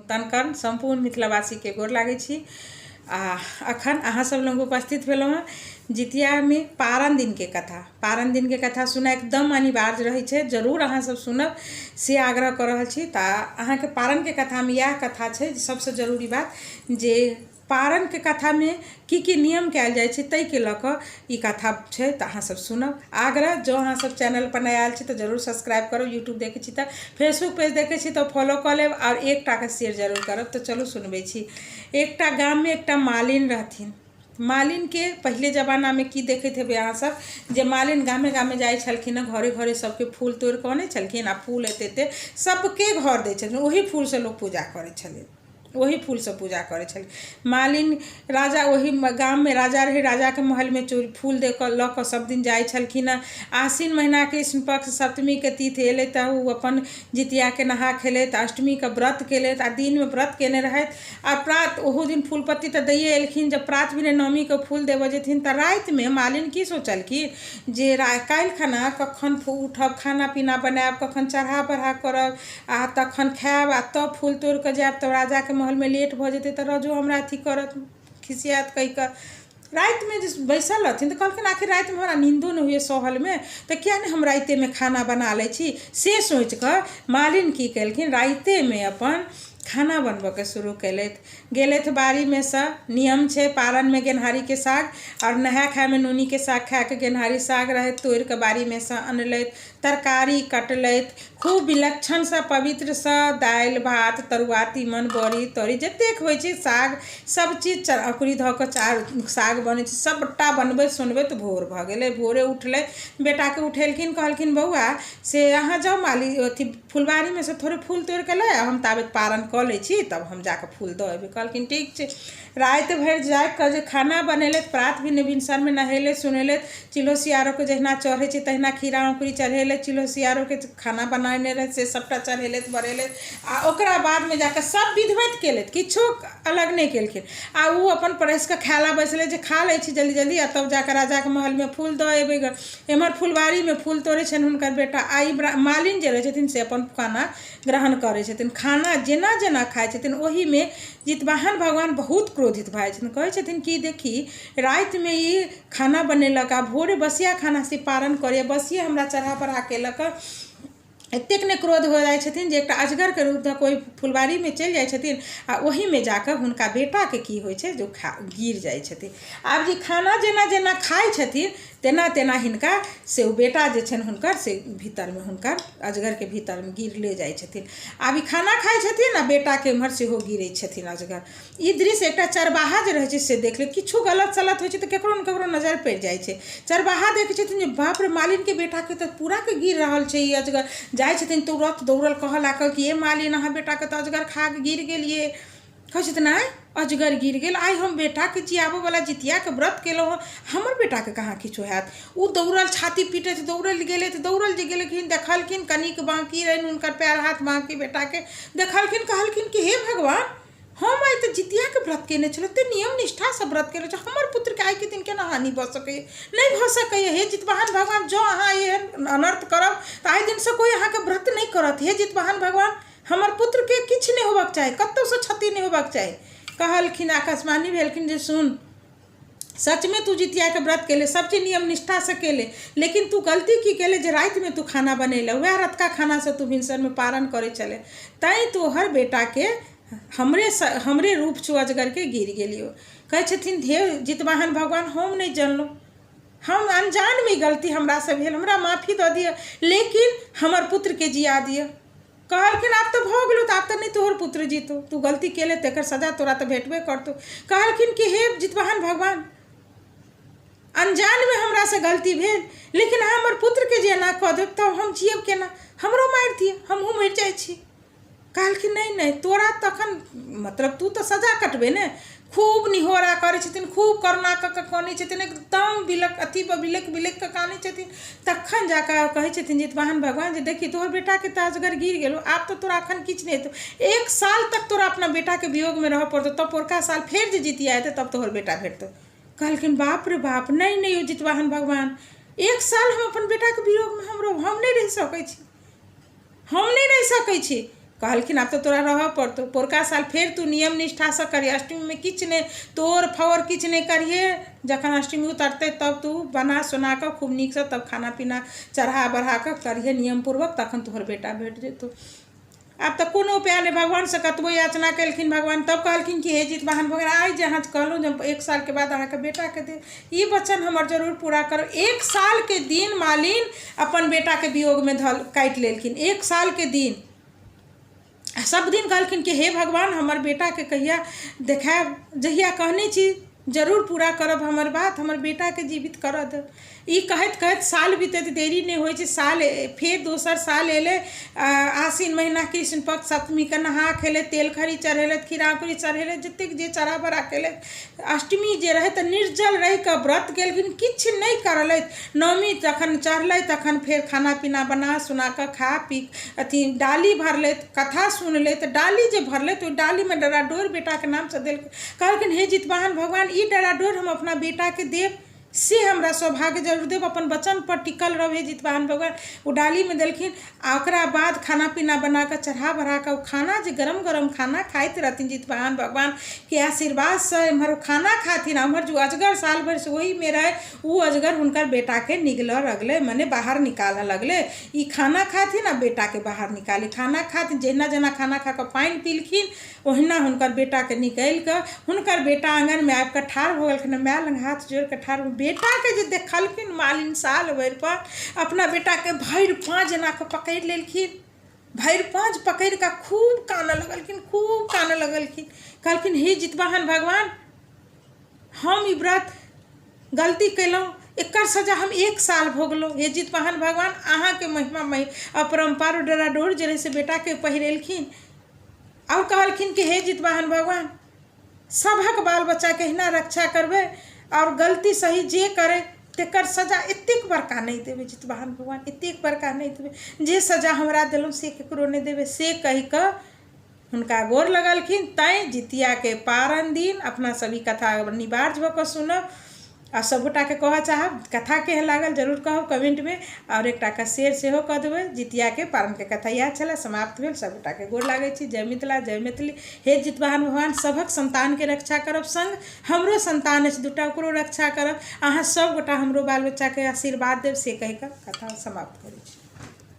तनकन संपूर्ण मिथिलावासी के गोर लागै छी। अखन अहाँ सब लोग उपस्थित भेलहुँ हँ जितिया में पारण दिन के कथा सुना एकदम अनिवार्य रही है। जरूर अहाँ सब सुनब से आग्रह कर रहल छी। अहाँ के पारण के कथा में यह कथा है सबसे जरूरी बात जे पारण के कथा में की नियम कल जाए तै के लक ई कथा है। तो अहाँ सब सुनब आग्रह। जो अहाँ सब चैनल पर नया आयल छी तो जरूर सब्सक्राइब करो। यूट्यूब देखे छी तो फेसबुक पेज देखे छी तो फॉलो कर लेब और एकटा के शेयर जरूर करब। तो चलो सुनबे छी। एकटा गाम में एकटा मालिन रहथिन। मालिन के पहले जमाना में की देखे थे अहाँ सब जे मालिन गामे गामे जाए छलखिन, घरे घरे सबके फूल तोड़ के आने छलखिन आ फूल एते सबके घर दे छलखिन। वही फूल से लोग पूजा करे छले, वही फूल से पूजा करे छले। मालिन राजा वही गाम में राजा रहे, राजा के महल में चोरी फूल दे कर सब दिन जाए छलखिन। आश्विन महीना के कृष्ण पक्ष सप्तमी के तिथि एले तो वो अपन जितिया के नहा खेलत, अष्टमी के व्रत केलत आ दिन में व्रत केने रहत। आ प्रात ओहो दिन फूल पत्ती तो दैए एलखिन। जब प्रात भी नवमी के फूल देवे जेथिन तो रात में मालिन की सोचलखिन जे काल्हि खाना कखन उठब, खाना पीना बनायब, कखन चढ़ा बढ़ा करब आ तखन खायब आ तब फूल तोड़ के जायब। तो राजा के महल में लेट भ जेते तो रजो हमरा अथी करत खिसियात कह कर रात में जिस बैसल रहथिन। तो कहलखिन आखिर रात में हमारा नींदो नहीं हुए सहल में तो क्या नहीं हम राते में खाना बना ले छी। से सोच कर मालिन की कलखिन राते में अपन खाना बनबे के शुरू कैलत। गेलत बाड़ी में से नियम छे पारण में गेनहारी के साग और नहा खाए में नूनी के साग खाए के गेनहारी साग रहे तोड़ के बाड़ी में से अनलत, तरकारी कटलत खूब विलक्षण सा पवित्र सा दाल भात तरुआ तीमन बड़ी तोरी जतेक होइ छै साग सब चीज अकुरी धऽ के चार साग बने सबटा बनबैत सुनबैत भोर भ गेलै। भोरे उठले बेटा के उठेलखिन, कहलखिन बौआ से अहाँ जाओ माली अथी फुलबाड़ी में से थोड़े फूल तोड़ के ले हम ताबत पारण क लै छी तब हम जाके फूल दऽ एबै। कहलखिन ठीक छै। रात भरि जाग के जे खाना बनेलत, प्रात भी भिनसर में नहेलत सुनेलत, चिलो सियारो के जहिना चढ़े छै तहिना खीरा अंकुरी चढ़ेलत, चिलो सियारो के खाना बनाने रहे से सबटा चढ़ेलत बरेलत आ ओकरा बाद में जाके सब विधिवत केलत, किछो अलग नहीं केलखिन। आ उ अपन परस के खायला बैसले जे खा लै छी जल्दी जल्दी आ तब जाके राजा के महल में फूल दऽ एबै। एम्हर फुलबाड़ी में फूल तोड़े छन हुनकर बेटा। आई मालिन जे रहे छथिन से अपन खाना ग्रहण करे छथिन। खाना जेना जेना खाए छथिन ओही में जितवाहन भगवान बहुत क्रोधित भए छथिन। कहे छथिन कि देखी रात में ई खाना बनेलक आ भोरे बसिया खाना से पारण करे, बसिया हमरा चढ़ा बढ़ा केलक। एतेक ने क्रोध हो जाए छथिन जे एकटा अजगर के रूप में कोई फुलबाड़ी में चल जाए छथिन आ वही में जाकर हुनका बेटा के की होइ छै जो गिर जाए छथिन। आब जे खाना जेना जेना खाए छथिन तेना तेना हिनका से बेटा जे छन हुनकर से भीतर में हुनकर अजगर के भीतर में गिर ले जाए छथिन। आब ई खाना खाए छथिन आ बेटा के एम्हर सेहो गिरै छथिन अजगर। ई दृश्य एकटा चरवाहा जे रहै छै से देख ले, किछु गलत सलत होइ छै तो केकरो न केकरो नजर पड़ जाए छै। चरवाहा देखे छथिन जे बाप रे मालिन के बेटा के तो पूरा के गिर रहल छै ई अजगर। जाए छथिन तुरंत दौड़ल कहल आकर कि ये मालिन अहाँ बेटा के तो अजगर खा के गिर गेलिए। कहे छथिन आय अजगर गिर गेल, आई हम बेटा के जियाबो वाला जितिया के व्रत केलहुँ, हमर बेटा के कहाँ किछो हैत। उ दौड़ल छाती पीटैत दौड़ल गेले तो दौड़ल जे गेलखिन देखलखिन कनिक बाँकी रहनि हुनकर पैर हाथ बाँकी बेटा के देखलखिन। कहलखिन कि हे भगवान हम आई तो जितिया के व्रत केने छलहुँ, ते नियम निष्ठा से व्रत केने छलहुँ, हमर पुत्र के आई के दिन केना हानि भऽ सकैए, नहीं भऽ सकैए। हे जितवाहन भगवान जो अहाँ एहन अनर्थ करब तो आई दिन से कोई अहाँ के व्रत नहीं करत। हे जितवाहन भगवान हमर पुत्र के किछु नहीं होबाक चाही, कतौ से क्षति नहीं होबाक चाही। कहलखिन आकाशवाणी भेलखिन जे सुन सच में तू जितिया के व्रत केले, सब चीज नियम निष्ठा से केले, लेकिन तू गलती की केले जे रात में तू खाना बनेले वह रतका खाना से तू भिनसर में पारण करे चले तई तो हर बेटा के हमरे रूप छो अजगर के गिर गेलियो। कहे छथिन हे जितवाहन भगवान हम नहीं जानलहुँ, हम अनजान में गलती हमरा से भेल, हमरा माफी दऽ दिअ, लेकिन हमर पुत्र के जिया दिअ। कहलखिन आब तो भऽ गेलो, आब तो नहीं तोहर पुत्र जीतो, तू गलती केले तेकर सजा तोरा तो भेटबे करतो। कहलखिन कि हे जितवाहन भगवान अनजान में हमरा से गलती भेल, लेकिन हमर पुत्र के जे एना कऽ देब तब हम जियब केना, हमरो मारि दिअ, हमहूँ मरि जाइ छी। कहलखिन नहीं नहीं तोरा तखन मतलब तू तो सजा कटबे ने। खूब निहोरा करे छथिन, खूब करुणा कऽ कानै छथिन, एकदम बिलक अथी पर बिलक बिलक कऽ कानै छथिन। तखन जाकर कहे छथिन जितवाहन भगवान जे देखी तोहर बेटा के तो अजगर गिर गेलो, आब तो तोरा अखन किछु नहीं हेतौ, 1 साल तक तोरा अपना बेटा के वियोग में रह पड़तो, तब पोरका साल फेर जे जितिया हेतै तब तोहर बेटा भेटतो। कहलखिन बाप रे बाप नहीं नहीं जितवाहन भगवान 1 साल हम अपन बेटा के वियोग में हम नहीं रह सकै छी, हम नहीं रह सकै छी। कहलखिन आब तो तोरा रह पड़तो, पोरका साल फिर तू नियम निष्ठा से करिए, अष्टमी में किछ नहीं तोड़ फवर किछ नहीं करिए, जखन अष्टमी उतरते तब तू बना सुना कर खूब नीक से तब खाना पीना चढ़ा बढ़ा कर करिए नियम पूर्वक, तखन तोहर बेटा भेट जेतो। आब तो कोनो उपाय नहीं, भगवान से कतबो याचना कलखिन भगवान, तब कहलखिन कि हे जितवाहन भगवान आई जहाँ कहलूँ जब 1 साल के बाद अहाँके बेटा के दे, ई वचन हमर जरूर पूरा करो। 1 साल के दिन मालिन अपन बेटा के वियोग में काटि लेलखिन, 1 साल के दिन सब दिन कहलखिन कि हे भगवान हमर बेटा के कहिया देखायब, जहिया कहने छी जरूर पूरा करब हमर बात, हमर बेटा के जीवित कर दे। ई कहत कहत साल बीतत, देरी नहीं होइ छै, साल फिर दोसर साल एले, आश्विन महीना कृष्ण पक्ष सप्तमी के नहा खेले, तेल खरी चढ़ेलथि, खीराकुरी चढ़ेले, जतेक जे चढ़ा बड़ा केले। अष्टमी जे रहे तऽ निर्जल रहि कऽ व्रत केलखिन, किछ नहीं करलथि। नवमी जखन चढ़लै तखन फेर खाना पीना बना सुना कऽ खा पी अथी डाली भरलथि, कथा सुनलथि। डाली जे भरलथि ओहि डालीमे डराडोर बेटा के नाम से देलकै, कहलखिन हे जितवाहन भगवान ई डराडोर हम अपना बेटा के देव, से हमरा सौभाग्य जरूर देव, अपन वचन पर टिकल रहो हे जितवाहन भगवान। वो डाली में देलखिन आ ओकरा बाद खाना पीना बना कर चढ़ा बढ़ा कर खाना जे गरम गरम खाना खाइत रहथिन जितवाहन भगवान के आशीर्वाद से एम्हर खाना खाथिन। एम्हर जो अजगर साल भर से वही में रहे, वो अजगर हुनकर बेटा के निगल लगले, मने बाहर निकाल लगले। ई खाना खाथिन आ बेटा के बाहर निकाले, खाना खाथिन, जेना जेना खाना खा कर पानि पीलखिन ओहिना हुनकर बेटा के निकालि कऽ हुनकर बेटा आंगन में आबि कऽ ठाढ़ हो गेलखिन, माय लग हाथ जोड़ के ठाढ़। बेटा के जे देखलखिन मालिन साल भरि पर अपना बेटा के भरि पाँच एना के पकड़ि लेलखिन, भरि पाँच पकड़ि कऽ खूब कानऽ लगलखिन, खूब कानऽ लगलखिन। कहलखिन हे जितवाहन भगवान हम ई व्रत गलती कयलहुँ, एकर सजा हम 1 साल भोगलहुँ। हे जितवाहन भगवान अहाँ के महिमा अपरम्पार डराडोर जे रहे से बेटा के पहिरेलखिन। और कहलखिन कि हे जितवाहन भगवान सबक बाल बच्चा के हिना रक्षा करबे, और गलती सही जे करे तेकर सजा एतेक बड़का नहीं देवे जितवाहन भगवान, एतेक बड़का नहीं देवे, जे सजा हमरा देलहुँ से केकरो नहीं देवे, से कहि कऽ हुनका गोर लगलखिन। तैं जितिया के पारण दिन अपना सभी कथा निबार्ज भऽ कऽ सुनब। आ सबगोटा के कहऽ चाहब कथा केहन लागल जरूर कहब कमेंट में, और एकटा के शेयर सेहो कऽ देबै। जितिया के पारण के कथा इएह छलै, समाप्त भेल। सबगोटा के गोर लागै छी। जय मिथिला, जय मैथिली। हे जितवाहन भगवान सबक संतान के रक्षा करब, संग हमरो संतान अछि 2टा ओकरो रक्षा करब। अहाँ सबगोटा हमरो बाल बच्चा के आशीर्वाद देब, से कहि कऽ कथा समाप्त करै छी।